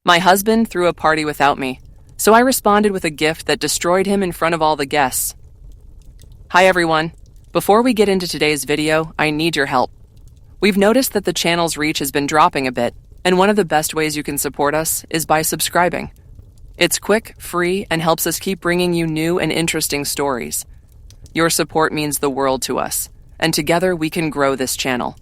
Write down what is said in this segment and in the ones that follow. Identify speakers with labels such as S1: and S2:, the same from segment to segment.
S1: My husband threw a party without me, so I responded with a gift that destroyed him in front of all the guests. Hi everyone. Before we get into today's video, I need your help. We've noticed that the channel's reach has been dropping a bit, and one of the best ways you can support us is by subscribing. It's quick, free, and helps us keep bringing you new and interesting stories. Your support means the world to us, and together we can grow this channel.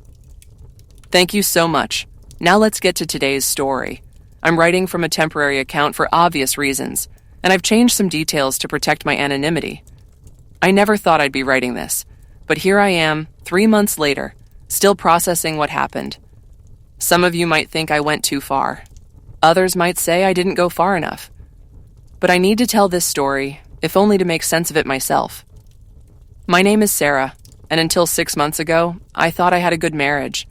S1: Thank you so much. Now let's get to today's story. I'm writing from a temporary account for obvious reasons, and I've changed some details to protect my anonymity. I never thought I'd be writing this, but here I am, 3 months later, still processing what happened. Some of you might think I went too far. Others might say I didn't go far enough. But I need to tell this story, if only to make sense of it myself. My name is Sarah, and until 6 months ago, I thought I had a good marriage.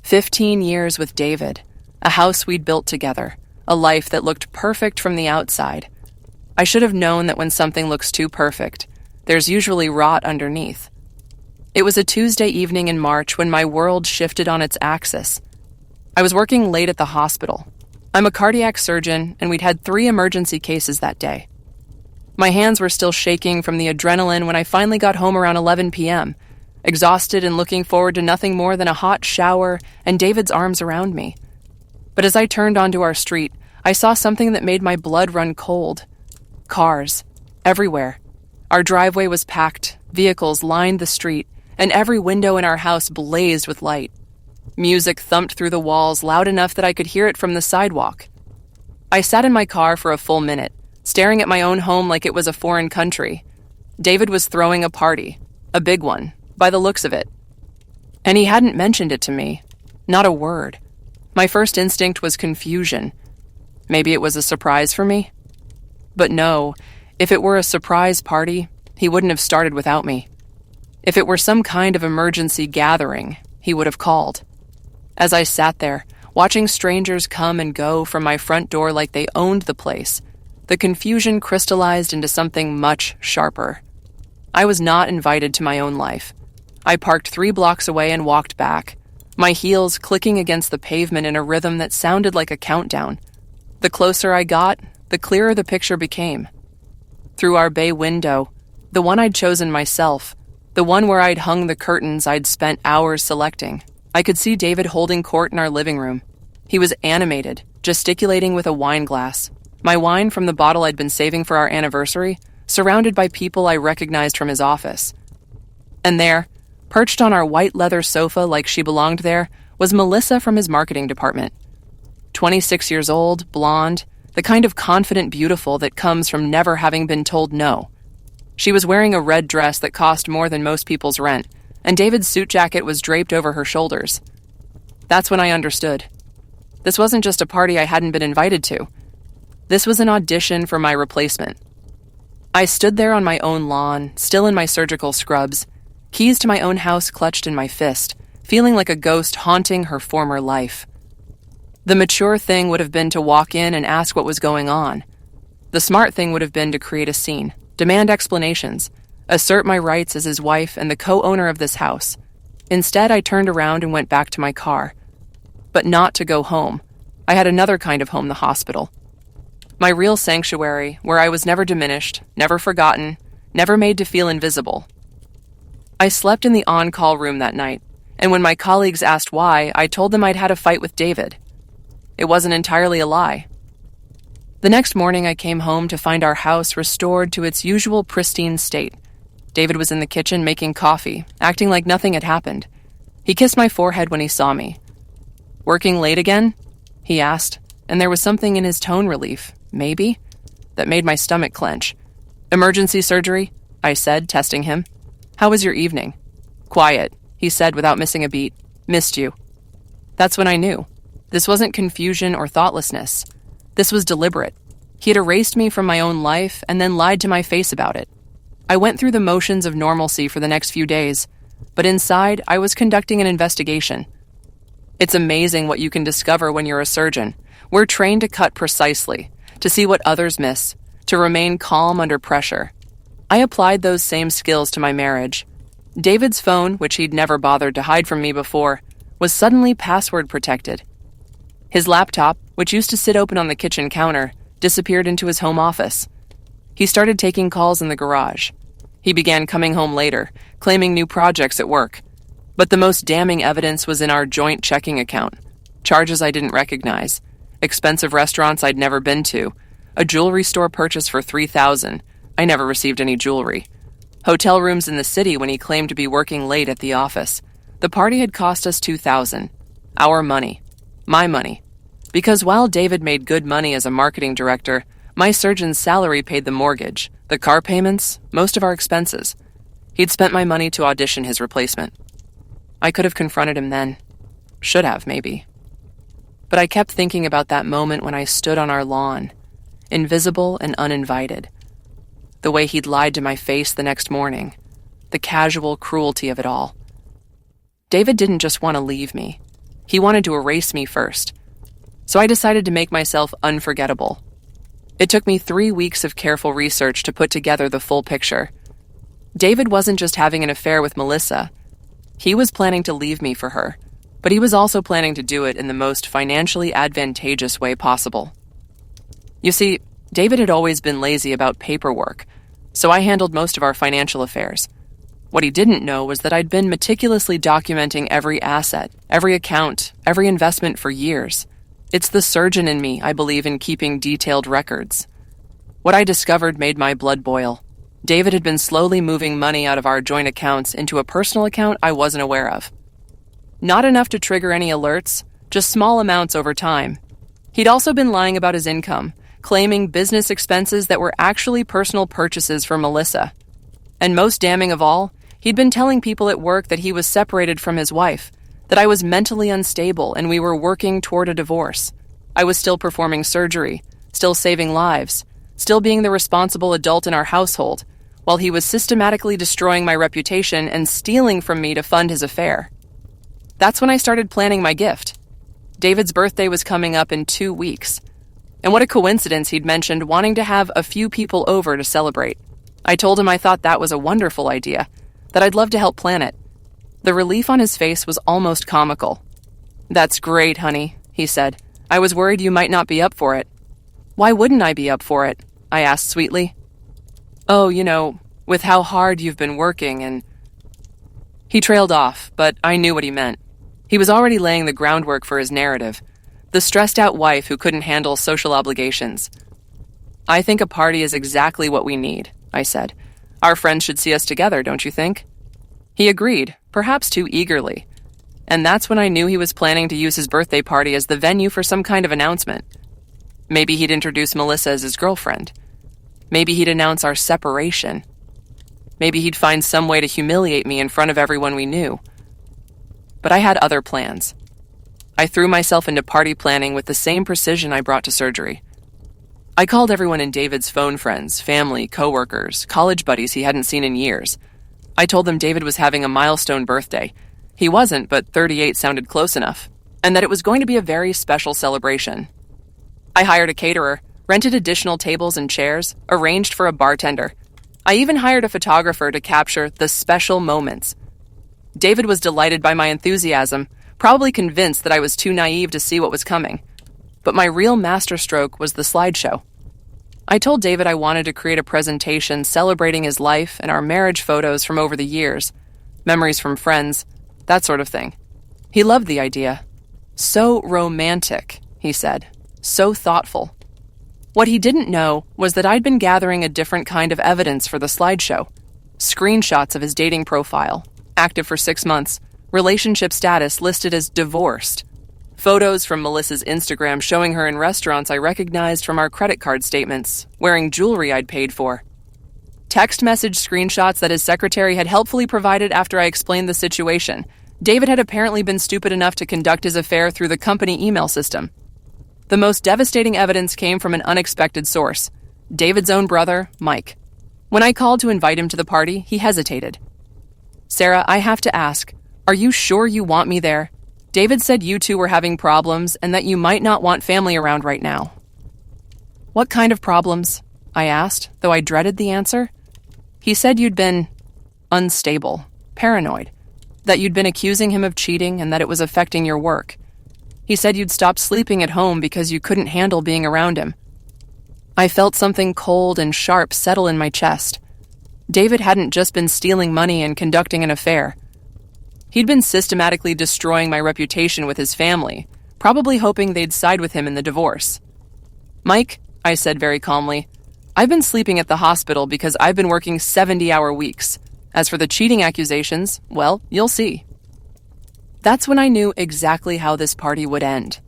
S1: 15 years with David, a house we'd built together, a life that looked perfect from the outside. I should have known that when something looks too perfect, there's usually rot underneath. It was a Tuesday evening in March when my world shifted on its axis. I was working late at the hospital. I'm a cardiac surgeon, and we'd had 3 emergency cases that day. My hands were still shaking from the adrenaline when I finally got home around 11 p.m., exhausted and looking forward to nothing more than a hot shower and David's arms around me. But as I turned onto our street, I saw something that made my blood run cold. Cars. Everywhere. Our driveway was packed, vehicles lined the street, and every window in our house blazed with light. Music thumped through the walls loud enough that I could hear it from the sidewalk. I sat in my car for a full minute, staring at my own home like it was a foreign country. David was throwing a party, a big one, by the looks of it. And he hadn't mentioned it to me. Not a word. My first instinct was confusion. Maybe it was a surprise for me? But no, if it were a surprise party, he wouldn't have started without me. If it were some kind of emergency gathering, he would have called. As I sat there, watching strangers come and go from my front door like they owned the place, the confusion crystallized into something much sharper. I was not invited to my own life. I parked 3 blocks away and walked back, my heels clicking against the pavement in a rhythm that sounded like a countdown. The closer I got, the clearer the picture became. Through our bay window, the one I'd chosen myself, the one where I'd hung the curtains I'd spent hours selecting, I could see David holding court in our living room. He was animated, gesticulating with a wine glass, my wine from the bottle I'd been saving for our anniversary, surrounded by people I recognized from his office. And there, perched on our white leather sofa like she belonged there, was Melissa from his marketing department. 26 years old, blonde, the kind of confident beautiful that comes from never having been told no. She was wearing a red dress that cost more than most people's rent, and David's suit jacket was draped over her shoulders. That's when I understood. This wasn't just a party I hadn't been invited to. This was an audition for my replacement. I stood there on my own lawn, still in my surgical scrubs, keys to my own house clutched in my fist, feeling like a ghost haunting her former life. The mature thing would have been to walk in and ask what was going on. The smart thing would have been to create a scene, demand explanations, assert my rights as his wife and the co-owner of this house. Instead, I turned around and went back to my car. But not to go home. I had another kind of home, the hospital. My real sanctuary, where I was never diminished, never forgotten, never made to feel invisible. I slept in the on-call room that night, and when my colleagues asked why, I told them I'd had a fight with David. It wasn't entirely a lie. The next morning, I came home to find our house restored to its usual pristine state. David was in the kitchen making coffee, acting like nothing had happened. He kissed my forehead when he saw me. "Working late again?" he asked, and there was something in his tone relief, maybe, that made my stomach clench. "Emergency surgery?" I said, testing him. "How was your evening?" "Quiet," he said without missing a beat. "Missed you." That's when I knew. This wasn't confusion or thoughtlessness. This was deliberate. He had erased me from my own life and then lied to my face about it. I went through the motions of normalcy for the next few days, but inside, I was conducting an investigation. It's amazing what you can discover when you're a surgeon. We're trained to cut precisely, to see what others miss, to remain calm under pressure. I applied those same skills to my marriage. David's phone, which he'd never bothered to hide from me before, was suddenly password protected. His laptop, which used to sit open on the kitchen counter, disappeared into his home office. He started taking calls in the garage. He began coming home later, claiming new projects at work. But the most damning evidence was in our joint checking account. Charges I didn't recognize, expensive restaurants I'd never been to, a jewelry store purchase for $3,000. I never received any jewelry. Hotel rooms in the city when he claimed to be working late at the office. The party had cost us $2,000. Our money. My money. Because while David made good money as a marketing director, my surgeon's salary paid the mortgage, the car payments, most of our expenses. He'd spent my money to audition his replacement. I could have confronted him then. Should have, maybe. But I kept thinking about that moment when I stood on our lawn, invisible and uninvited. The way he'd lied to my face the next morning. The casual cruelty of it all. David didn't just want to leave me. He wanted to erase me first. So I decided to make myself unforgettable. It took me 3 weeks of careful research to put together the full picture. David wasn't just having an affair with Melissa. He was planning to leave me for her, but he was also planning to do it in the most financially advantageous way possible. You see, David had always been lazy about paperwork, so I handled most of our financial affairs. What he didn't know was that I'd been meticulously documenting every asset, every account, every investment for years. It's the surgeon in me, I believe, in keeping detailed records. What I discovered made my blood boil. David had been slowly moving money out of our joint accounts into a personal account I wasn't aware of. Not enough to trigger any alerts, just small amounts over time. He'd also been lying about his income, claiming business expenses that were actually personal purchases for Melissa. And most damning of all, he'd been telling people at work that he was separated from his wife, that I was mentally unstable and we were working toward a divorce. I was still performing surgery, still saving lives, still being the responsible adult in our household, while he was systematically destroying my reputation and stealing from me to fund his affair. That's when I started planning my gift. David's birthday was coming up in 2 weeks. And what a coincidence he'd mentioned wanting to have a few people over to celebrate. I told him I thought that was a wonderful idea, that I'd love to help plan it. The relief on his face was almost comical. "That's great, honey," he said. "I was worried you might not be up for it." "Why wouldn't I be up for it?" I asked sweetly. "Oh, with how hard you've been working and—" He trailed off, but I knew what he meant. He was already laying the groundwork for his narrative. The stressed-out wife who couldn't handle social obligations. "I think a party is exactly what we need," I said. "Our friends should see us together, don't you think?" He agreed, perhaps too eagerly. And that's when I knew he was planning to use his birthday party as the venue for some kind of announcement. Maybe he'd introduce Melissa as his girlfriend. Maybe he'd announce our separation. Maybe he'd find some way to humiliate me in front of everyone we knew. But I had other plans. I threw myself into party planning with the same precision I brought to surgery. I called everyone in David's phone friends, family, coworkers, college buddies he hadn't seen in years. I told them David was having a milestone birthday. He wasn't, but 38 sounded close enough, and that it was going to be a very special celebration. I hired a caterer, rented additional tables and chairs, arranged for a bartender. I even hired a photographer to capture the special moments. David was delighted by my enthusiasm, probably convinced that I was too naive to see what was coming. But my real masterstroke was the slideshow. I told David I wanted to create a presentation celebrating his life and our marriage photos from over the years, memories from friends, that sort of thing. He loved the idea. "So romantic," he said. "So thoughtful." What he didn't know was that I'd been gathering a different kind of evidence for the slideshow. Screenshots of his dating profile, active for 6 months, relationship status listed as divorced. Photos from Melissa's Instagram showing her in restaurants I recognized from our credit card statements, wearing jewelry I'd paid for. Text message screenshots that his secretary had helpfully provided after I explained the situation. David had apparently been stupid enough to conduct his affair through the company email system. The most devastating evidence came from an unexpected source, David's own brother, Mike. When I called to invite him to the party, he hesitated. "Sarah, I have to ask, are you sure you want me there? David said you two were having problems and that you might not want family around right now." "What kind of problems?" I asked, though I dreaded the answer. He said you'd been unstable, paranoid, that you'd been accusing him of cheating and that it was affecting your work. He said you'd stopped sleeping at home because you couldn't handle being around him. I felt something cold and sharp settle in my chest. David hadn't just been stealing money and conducting an affair. He'd been systematically destroying my reputation with his family, probably hoping they'd side with him in the divorce. "Mike," I said very calmly, "I've been sleeping at the hospital because I've been working 70-hour weeks. As for the cheating accusations, well, you'll see." That's when I knew exactly how this party would end.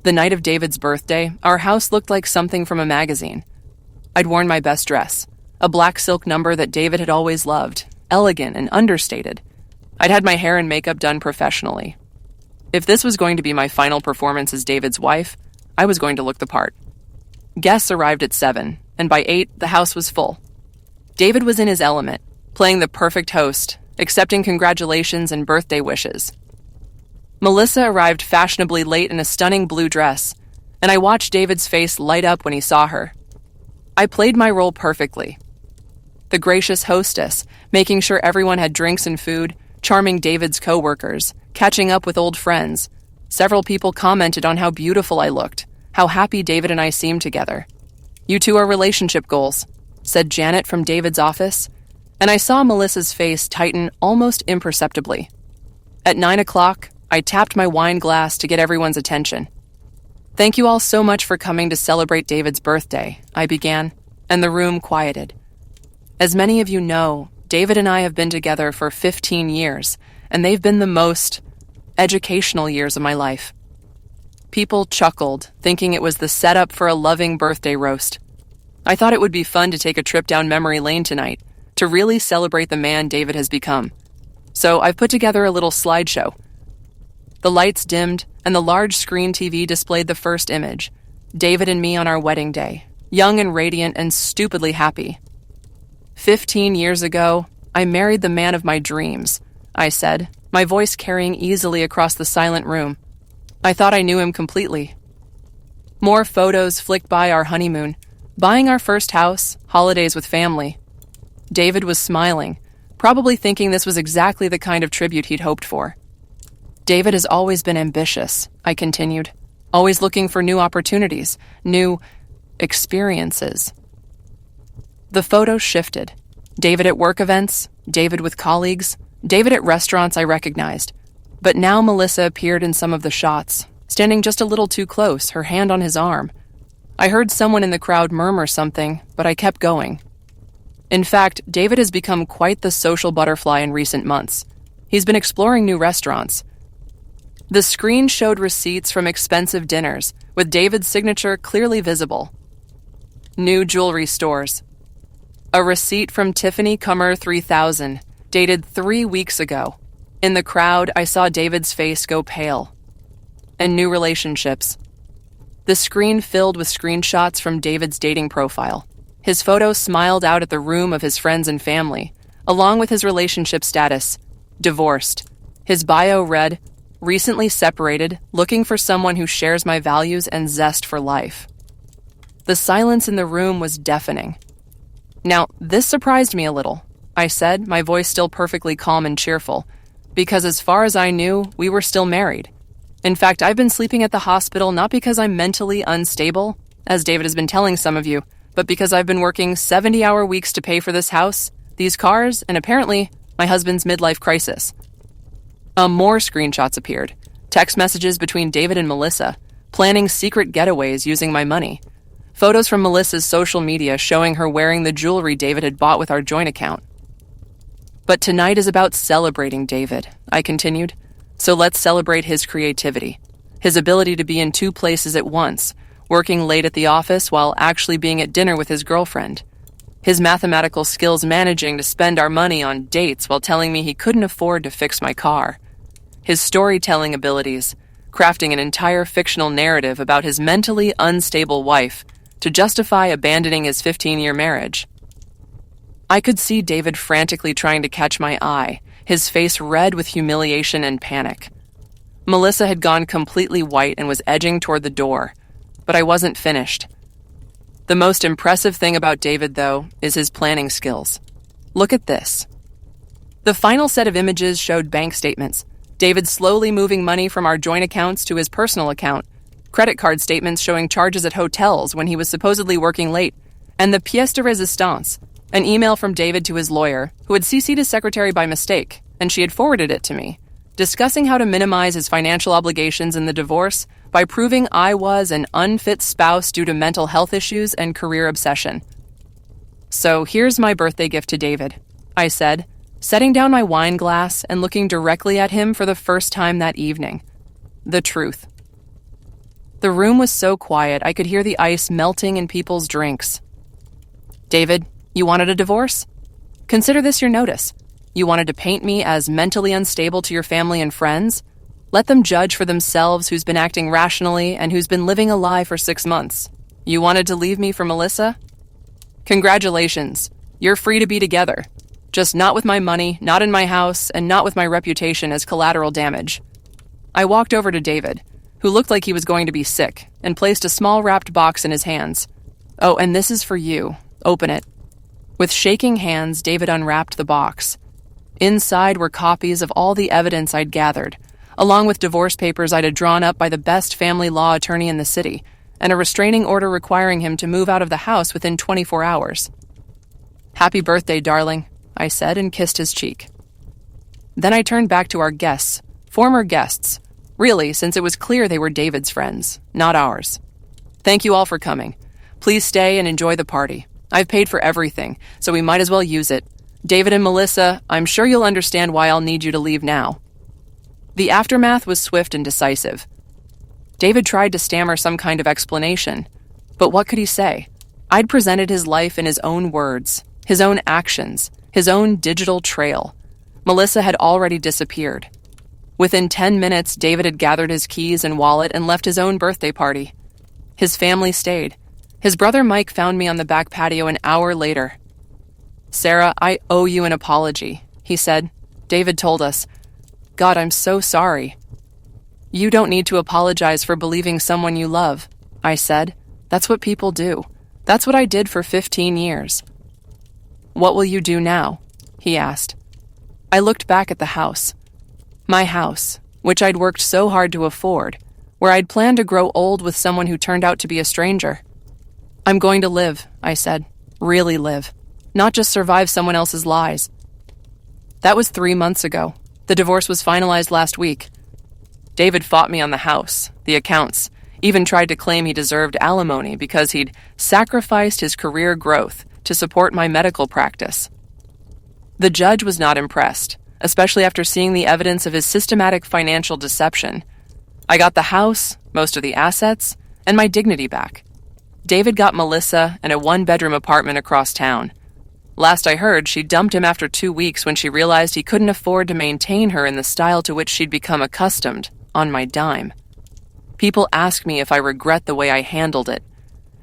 S1: The night of David's birthday, our house looked like something from a magazine. I'd worn my best dress, a black silk number that David had always loved, elegant and understated. I'd had my hair and makeup done professionally. If this was going to be my final performance as David's wife, I was going to look the part. Guests arrived at 7, and by 8, the house was full. David was in his element, playing the perfect host, accepting congratulations and birthday wishes. Melissa arrived fashionably late in a stunning blue dress, and I watched David's face light up when he saw her. I played my role perfectly. The gracious hostess, making sure everyone had drinks and food, charming David's co-workers, catching up with old friends. Several people commented on how beautiful I looked, how happy David and I seemed together. "You two are relationship goals," said Janet from David's office, and I saw Melissa's face tighten almost imperceptibly. At 9 o'clock, I tapped my wine glass to get everyone's attention. "Thank you all so much for coming to celebrate David's birthday," I began, and the room quieted. As many of you know, David and I have been together for 15 years, and they've been the most educational years of my life. People chuckled, thinking it was the setup for a loving birthday roast. I thought it would be fun to take a trip down memory lane tonight, to really celebrate the man David has become. So I've put together a little slideshow. The lights dimmed, and the large screen TV displayed the first image, David and me on our wedding day, young and radiant and stupidly happy. 15 years ago, I married the man of my dreams, I said, my voice carrying easily across the silent room. I thought I knew him completely. More photos flicked by our honeymoon, buying our first house, holidays with family. David was smiling, probably thinking this was exactly the kind of tribute he'd hoped for. David has always been ambitious, I continued, always looking for new opportunities, new experiences. The photos shifted. David at work events, David with colleagues, David at restaurants I recognized. But now Melissa appeared in some of the shots, standing just a little too close, her hand on his arm. I heard someone in the crowd murmur something, but I kept going. In fact, David has become quite the social butterfly in recent months. He's been exploring new restaurants. The screen showed receipts from expensive dinners, with David's signature clearly visible. New jewelry stores. A receipt from Tiffany Cummer 3000, dated 3 weeks ago. In the crowd, I saw David's face go pale. And new relationships. The screen filled with screenshots from David's dating profile. His photo smiled out at the room of his friends and family, along with his relationship status, divorced. His bio read, "Recently separated, looking for someone who shares my values and zest for life." The silence in the room was deafening. Now, this surprised me a little, I said, my voice still perfectly calm and cheerful, because as far as I knew, we were still married. In fact, I've been sleeping at the hospital not because I'm mentally unstable, as David has been telling some of you, but because I've been working 70-hour weeks to pay for this house, these cars, and apparently my husband's midlife crisis. More screenshots appeared, text messages between David and Melissa, planning secret getaways using my money. Photos from Melissa's social media showing her wearing the jewelry David had bought with our joint account. But tonight is about celebrating David, I continued. So let's celebrate his creativity, his ability to be in 2 places at once, working late at the office while actually being at dinner with his girlfriend. His mathematical skills managing to spend our money on dates while telling me he couldn't afford to fix my car. His storytelling abilities, crafting an entire fictional narrative about his mentally unstable wife to justify abandoning his 15-year marriage. I could see David frantically trying to catch my eye, his face red with humiliation and panic. Melissa had gone completely white and was edging toward the door, but I wasn't finished. The most impressive thing about David, though, is his planning skills. Look at this. The final set of images showed bank statements, David slowly moving money from our joint accounts to his personal account, credit card statements showing charges at hotels when he was supposedly working late, and the pièce de résistance, an email from David to his lawyer, who had CC'd his secretary by mistake, and she had forwarded it to me, discussing how to minimize his financial obligations in the divorce by proving I was an unfit spouse due to mental health issues and career obsession. "So here's my birthday gift to David," I said, setting down my wine glass and looking directly at him for the first time that evening. The truth. The room was so quiet I could hear the ice melting in people's drinks. "David, you wanted a divorce? Consider this your notice. You wanted to paint me as mentally unstable to your family and friends? Let them judge for themselves who's been acting rationally and who's been living a lie for 6 months. You wanted to leave me for Melissa? Congratulations. You're free to be together. Just not with my money, not in my house, and not with my reputation as collateral damage." I walked over to David, who looked like he was going to be sick, and placed a small wrapped box in his hands. "Oh, and this is for you. Open it." With shaking hands, David unwrapped the box. Inside were copies of all the evidence I'd gathered, along with divorce papers I'd had drawn up by the best family law attorney in the city, and a restraining order requiring him to move out of the house within 24 hours. "Happy birthday, darling," I said and kissed his cheek. Then I turned back to our guests, former guests, really, since it was clear they were David's friends, not ours. "Thank you all for coming. Please stay and enjoy the party. I've paid for everything, so we might as well use it. David and Melissa, I'm sure you'll understand why I'll need you to leave now." The aftermath was swift and decisive. David tried to stammer some kind of explanation, but what could he say? I'd presented his life in his own words, his own actions, his own digital trail. Melissa had already disappeared. Within 10 minutes, David had gathered his keys and wallet and left his own birthday party. His family stayed. His brother Mike found me on the back patio an hour later. "Sarah, I owe you an apology," he said. "David told us. God, I'm so sorry." "You don't need to apologize for believing someone you love," I said. "That's what people do. That's what I did for 15 years. "What will you do now?" he asked. I looked back at the house. My house, which I'd worked so hard to afford, where I'd planned to grow old with someone who turned out to be a stranger. "I'm going to live," I said. "Really live. Not just survive someone else's lies." That was 3 months ago. The divorce was finalized last week. David fought me on the house, the accounts, even tried to claim he deserved alimony because he'd sacrificed his career growth to support my medical practice. The judge was not impressed, especially after seeing the evidence of his systematic financial deception. I got the house, most of the assets, and my dignity back. David got Melissa and a 1-bedroom apartment across town. Last I heard, she dumped him after 2 weeks when she realized he couldn't afford to maintain her in the style to which she'd become accustomed, on my dime. People ask me if I regret the way I handled it,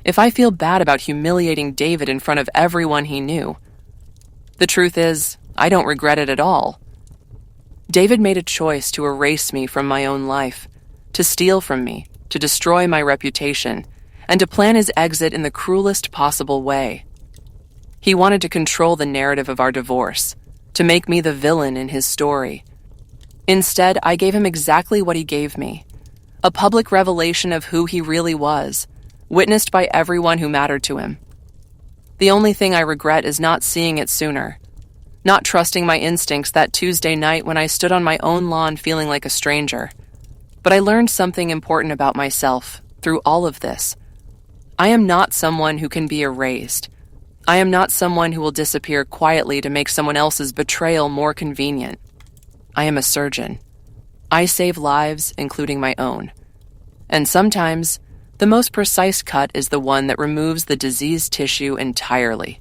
S1: if I feel bad about humiliating David in front of everyone he knew. The truth is, I don't regret it at all. David made a choice to erase me from my own life, to steal from me, to destroy my reputation, and to plan his exit in the cruelest possible way. He wanted to control the narrative of our divorce, to make me the villain in his story. Instead, I gave him exactly what he gave me, a public revelation of who he really was, witnessed by everyone who mattered to him. The only thing I regret is not seeing it sooner, not trusting my instincts that Tuesday night when I stood on my own lawn feeling like a stranger. But I learned something important about myself through all of this. I am not someone who can be erased. I am not someone who will disappear quietly to make someone else's betrayal more convenient. I am a surgeon. I save lives, including my own. And sometimes, the most precise cut is the one that removes the diseased tissue entirely.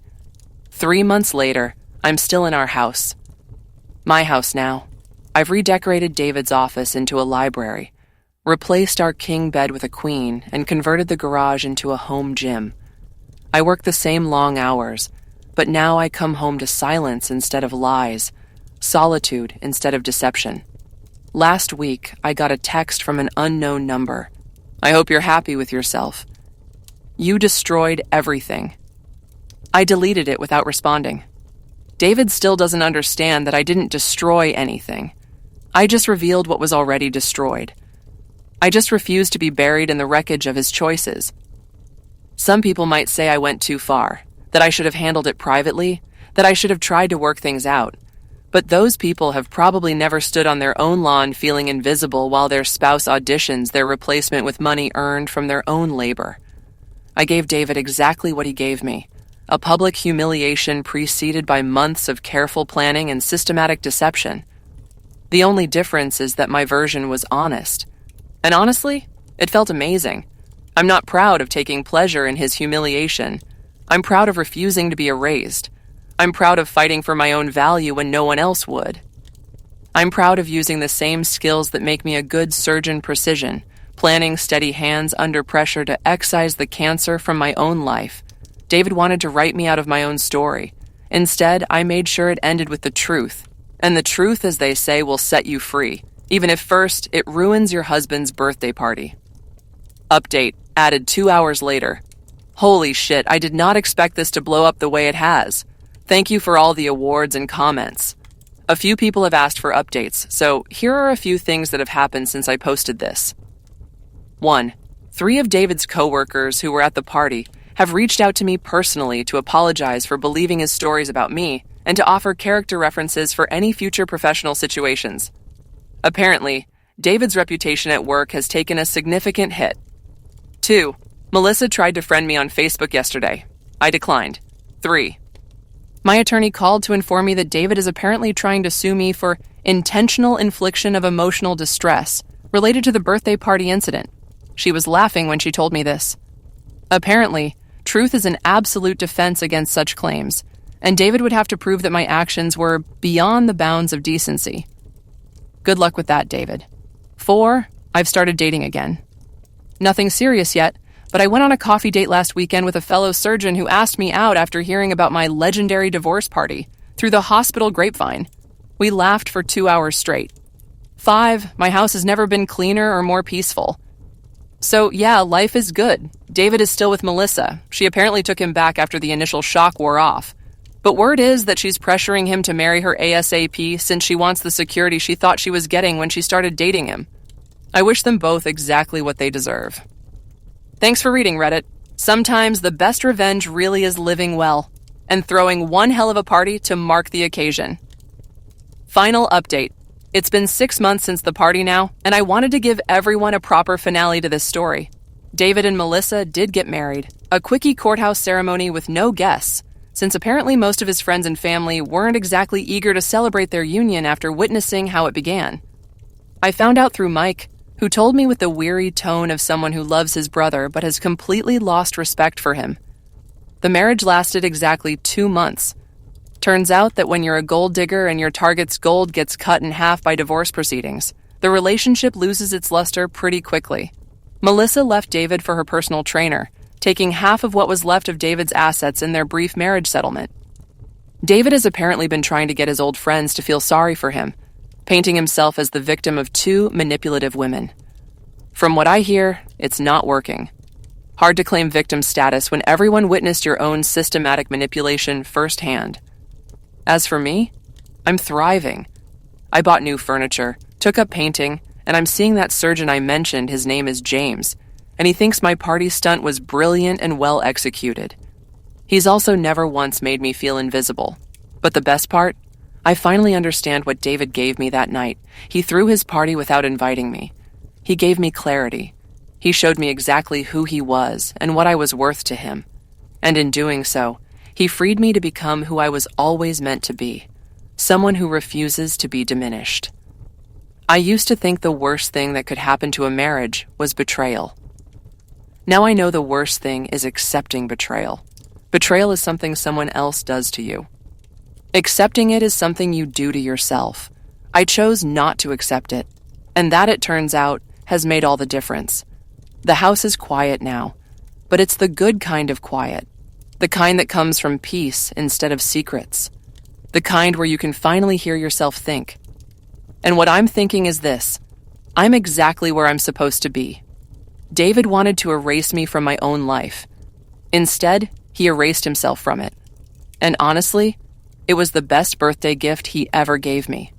S1: 3 months later, I'm still in our house. My house now. I've redecorated David's office into a library, replaced our king bed with a queen, and converted the garage into a home gym. I work the same long hours, but now I come home to silence instead of lies, solitude instead of deception. Last week, I got a text from an unknown number. "I hope you're happy with yourself. You destroyed everything." I deleted it without responding. David still doesn't understand that I didn't destroy anything. I just revealed what was already destroyed. I just refused to be buried in the wreckage of his choices. Some people might say I went too far, that I should have handled it privately, that I should have tried to work things out. But those people have probably never stood on their own lawn feeling invisible while their spouse auditions their replacement with money earned from their own labor. I gave David exactly what he gave me, a public humiliation preceded by months of careful planning and systematic deception. The only difference is that my version was honest. And honestly, it felt amazing. I'm not proud of taking pleasure in his humiliation. I'm proud of refusing to be erased. I'm proud of fighting for my own value when no one else would. I'm proud of using the same skills that make me a good surgeon precision, planning steady hands under pressure to excise the cancer from my own life. David wanted to write me out of my own story. Instead, I made sure it ended with the truth. And the truth, as they say, will set you free, even if first it ruins your husband's birthday party. Update, added 2 hours later. Holy shit, I did not expect this to blow up the way it has. Thank you for all the awards and comments. A few people have asked for updates, so here are a few things that have happened since I posted this. 1. 3 of David's co-workers who were at the party have reached out to me personally to apologize for believing his stories about me and to offer character references for any future professional situations. Apparently, David's reputation at work has taken a significant hit. 2. Melissa tried to friend me on Facebook yesterday. I declined. 3. My attorney called to inform me that David is apparently trying to sue me for intentional infliction of emotional distress related to the birthday party incident. She was laughing when she told me this. Apparently, truth is an absolute defense against such claims, and David would have to prove that my actions were beyond the bounds of decency. Good luck with that, David. 4. I've started dating again. Nothing serious yet, but I went on a coffee date last weekend with a fellow surgeon who asked me out after hearing about my legendary divorce party through the hospital grapevine. We laughed for 2 hours straight. 5. My house has never been cleaner or more peaceful. So yeah, life is good. David is still with Melissa. She apparently took him back after the initial shock wore off. But word is that she's pressuring him to marry her ASAP since she wants the security she thought she was getting when she started dating him. I wish them both exactly what they deserve. Thanks for reading, Reddit. Sometimes the best revenge really is living well and throwing one hell of a party to mark the occasion. Final update. It's been 6 months since the party now, and I wanted to give everyone a proper finale to this story. David and Melissa did get married, a quickie courthouse ceremony with no guests, since apparently most of his friends and family weren't exactly eager to celebrate their union after witnessing how it began. I found out through Mike, who told me with the weary tone of someone who loves his brother but has completely lost respect for him. The marriage lasted exactly 2 months. Turns out that when you're a gold digger and your target's gold gets cut in half by divorce proceedings, the relationship loses its luster pretty quickly. Melissa left David for her personal trainer, taking half of what was left of David's assets in their brief marriage settlement. David has apparently been trying to get his old friends to feel sorry for him, painting himself as the victim of 2 manipulative women. From what I hear, it's not working. Hard to claim victim status when everyone witnessed your own systematic manipulation firsthand. As for me, I'm thriving. I bought new furniture, took up painting, and I'm seeing that surgeon I mentioned. His name is James, and he thinks my party stunt was brilliant and well executed. He's also never once made me feel invisible. But the best part? I finally understand what David gave me that night. He threw his party without inviting me. He gave me clarity. He showed me exactly who he was and what I was worth to him. And in doing so, he freed me to become who I was always meant to be, someone who refuses to be diminished. I used to think the worst thing that could happen to a marriage was betrayal. Now I know the worst thing is accepting betrayal. Betrayal is something someone else does to you. Accepting it is something you do to yourself. I chose not to accept it, and that, it turns out, has made all the difference. The house is quiet now, but it's the good kind of quiet. The kind that comes from peace instead of secrets. The kind where you can finally hear yourself think. And what I'm thinking is this: I'm exactly where I'm supposed to be. David wanted to erase me from my own life. Instead, he erased himself from it. And honestly, it was the best birthday gift he ever gave me.